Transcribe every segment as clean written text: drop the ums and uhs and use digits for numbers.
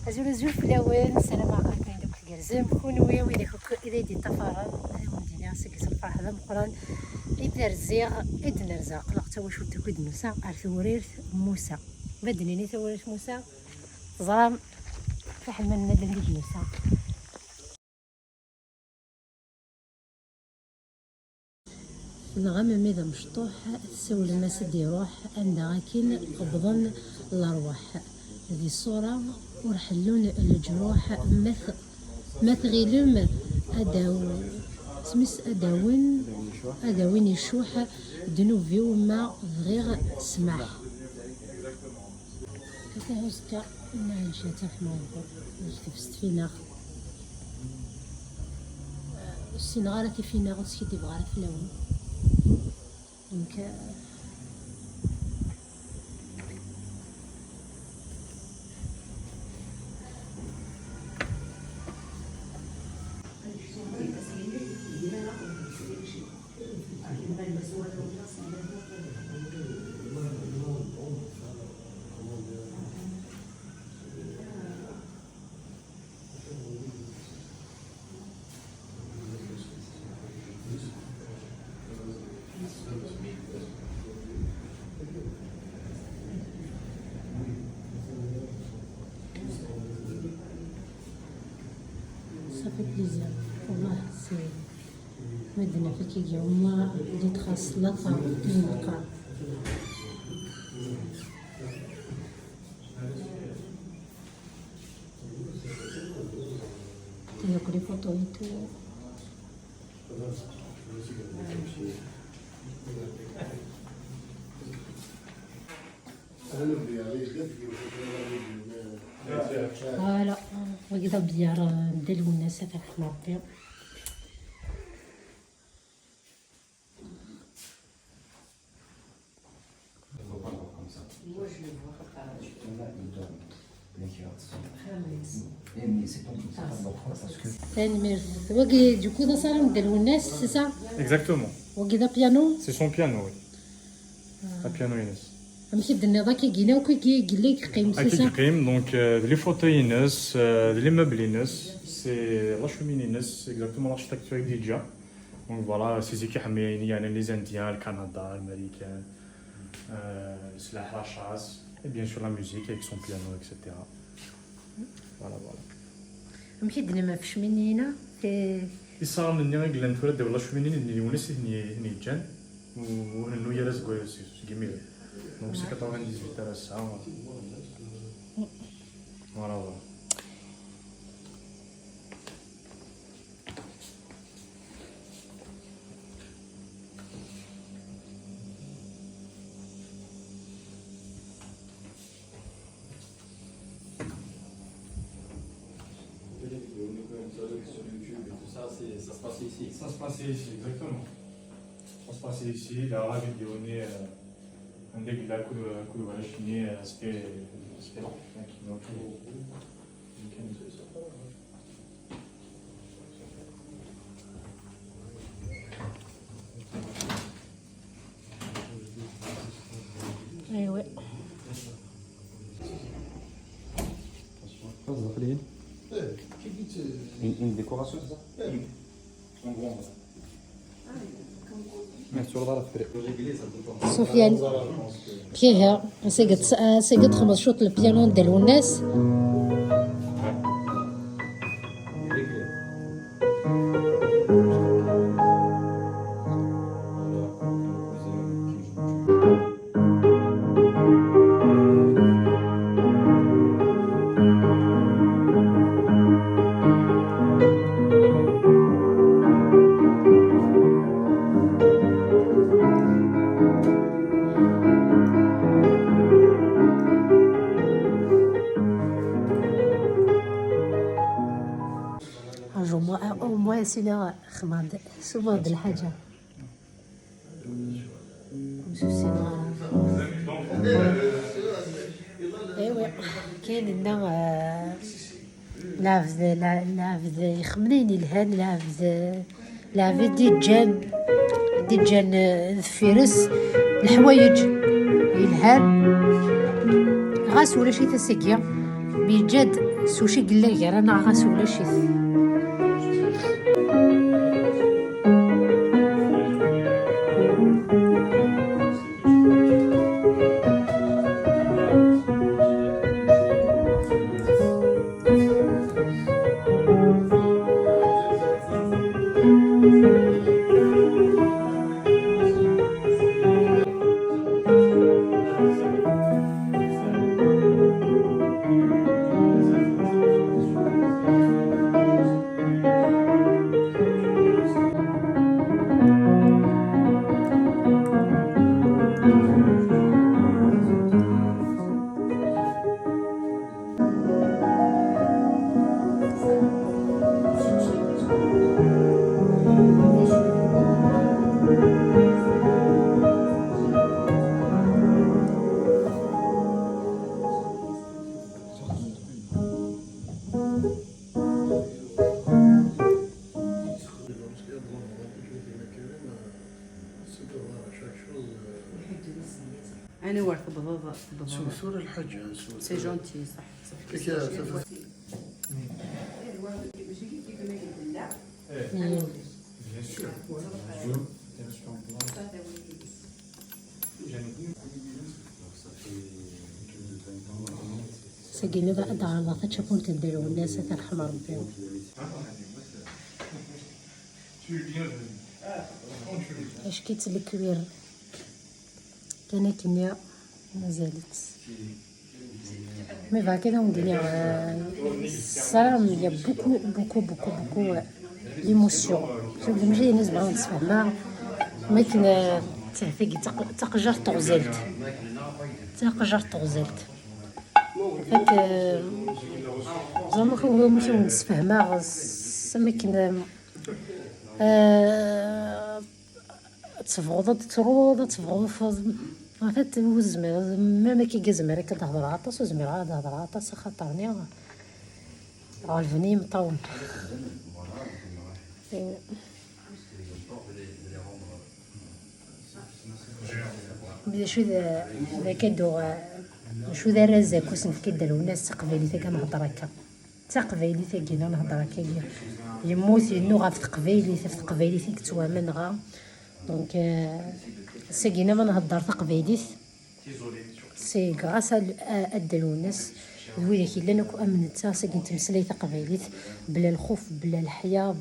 أزول فلاوين السلام عليكم دوك الكرزم كونوا ويلي هكا إذا يدي طفران مدينة سكس الفرح هذا مقران إذا رزيغ إذا نرزاق لقتا واش ودك كد نوسا ثورير موسى بدنيني ثورير موسى زرام فحل من ندم ديك نوسا نغم ميدا مشطوح تسول الناس دي روح عندها كين قبضن الأرواح هذه الصورة ورحلون الجروح مث غيلم سمس أداوين يشوح دنوبي وما غير سماح كتهوسكا نعيشها في موضوع نجتفست فينا السنغارة فينا غتسكي دي بغارة في اللون يمكن صافي بليزير والله سي مدنا في كيجي وما بديت خاص لطا نلقى تياكلي فوطويتو فوالا وكذا بيار نديرو الناس في الحماطي وكي دوكو دا صار نديرو الناس سي سا Exactement. وكذا بيانو C'est son piano, oui. Un piano Inès. ماشي درنا كي جينا وكي قال لك قيم سي سا Donc, les fauteuils Inès, les meubles Inès, c'est la cheminée Inès, c'est exactement l'architecture d'Idja. Donc voilà, c'est ce qui a mis les Indiens, le Canada, l'Américain, c'est la chasse, et bien sûr la musique avec son piano, etc. Voilà, voilà. ماشي درنا ما فيش منينا في يصار من النيا قلنا نتولد ولا شومينين اللي ونس هني جان وهنو يرز كويس جميل دونك سي 98 تاع الساعه فوالا فوالا Sur YouTube et tout ça, ça se passait ici. Ça se passait ici, exactement. Ça se passait ici, la vidéo un début de la coup de la Chine, c'était là. ايوا Une décoration, c'est ça? En grand. سفيان كيها سيقد 5 شوط البيانو ديال الناس وما سينا خماد سماد الحاجة ايوا كاين لنا لعبد يخمنين الهان لعبد ديجان الفيرس الحوايج الهان غاس ولا شي تسقيا بجد سوشي قلا غير انا غاس ولا شي. انا وارثه بابا سورة الحج سي جونتي صح ساقينا ذا أدعى الله تشوفون تدلوا الناس ترحم ربهم. اش كيتلكوير كان كنيا مازالت مي فا كذا وندير الصراحه يا بوكو بوكو بوكو بوكو ليموسيون شوف ماشي الناس بغاو نتفاهما ولكن تهفيك تقجر تغزلت فك زعما هو ماشي نتفاهما سمكن تفغض فات هو الزمير ما كي زمير كتهضر عطاس وزمير عاد هضر عطاس خاطرني غالفني مطون بدا شو ذا كدو شو ذا رزاك وسنف كدلو الناس تقبيلي كنهضر هكا تقبيلي كينا نهضر هكا يموت انو غاف تقبيلي كتوامن غا دونك ساقينا ما نهضر تقبيليت سي غاس ادلو الناس ويلك الا نكو امنت ساقي نتمسلي تقبيليت بلا الخوف بلا الحياه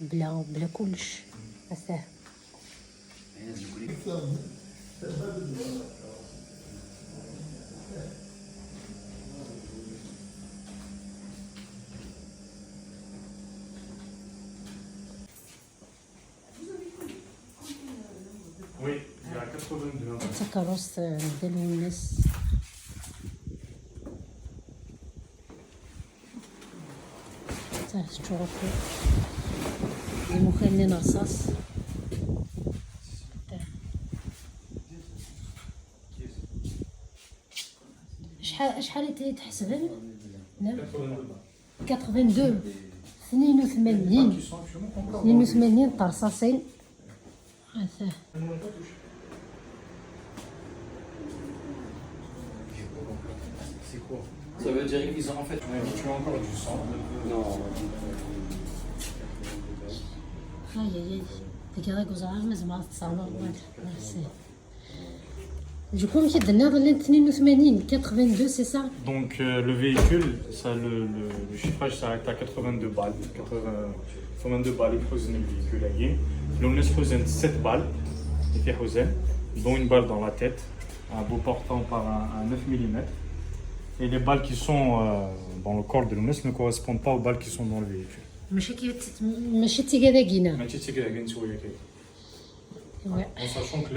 بلا كلش هذا Oui, il y a 82. تكرس ديالو الناس تاع تشوفو المخلين رصاص شحال تحسبن 82 82 طرصاصين هذا Ça veut dire qu'ils ont en fait. Tu as encore du sang. Non. هاي تكذا قزعة مزمع تصالح merci. Du coup, monsieur Denard, 82, c'est ça? Donc le véhicule, ça, le chiffrage s'arrête à 82 balles. 82 balles, il faut le véhicule à gué. L'on laisse 7 balles, dont une balle dans la tête, un bout portant par un 9 mm. Et les balles qui sont dans le corps de l'ONES ne correspondent pas aux balles qui sont dans le véhicule. ماشي تيكاداكينا ماشي تيكا نسوي كيف. Ouais. En sachant que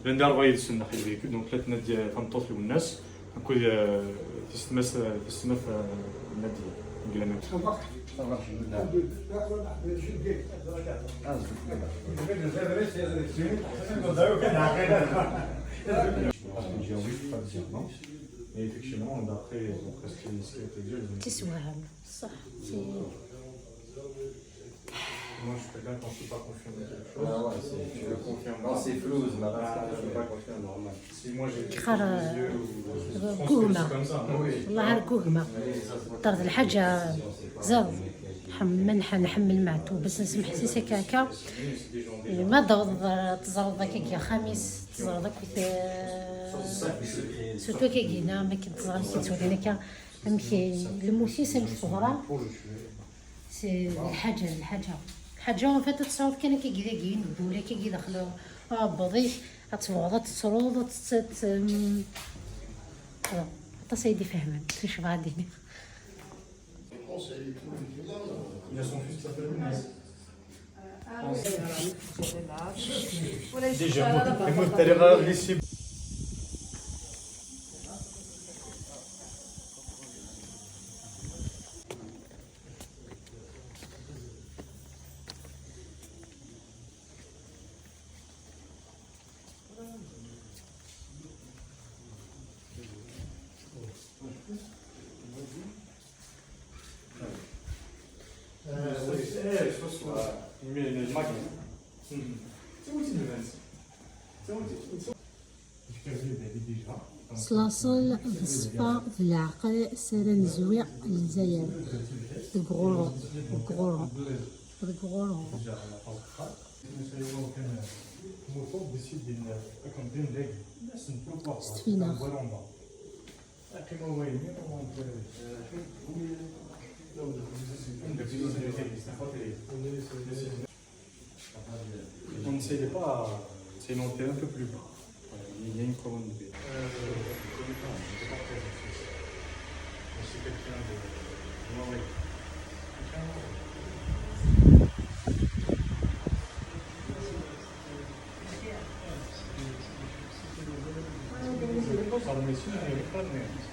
l'endar va y descendre dans le véhicule, donc là tu as فهمت الناس نكون تستمس نادي الجلامات. Et effectivement, d'après ce qui a été dit, تسواهم صح Moi, je préfère quand je suis pas confiant de quelque chose. Ah ouais, tu le confirmes. Quand c'est flou, c'est ma base, je suis pas confiant, normal. Si moi j'ai quelque chose خرا dans les yeux ou je pense que كوهمة c'est comme ça. Oui. والله غير كوهمة طرد الحاجة زاد نحمل معتو باش نسمح سيسك هكا ما تزرد هكا خميس تزرد سورتو كينا ما كنتزرد كيتولي هكا مكي الموسي سميت فغران سي الحاجة فاتت تصعود كان كيكذاكين ولا كي دخلوا بضيف تفوض تسرود حتى سيدي فهمان كيفاش غادي Il y a son fils qui s'appelle Younes. Déjà, moi tout à l'heure, ici. سلاصل الصفا في العقل سيران زويع الجزائر الكغورو ستفينة On n'essayait pas, c'est monté un peu plus bas. Il y a une colonne de béton. C'est quelqu'un de mauvais. Par le monsieur, il n'y avait pas de merde.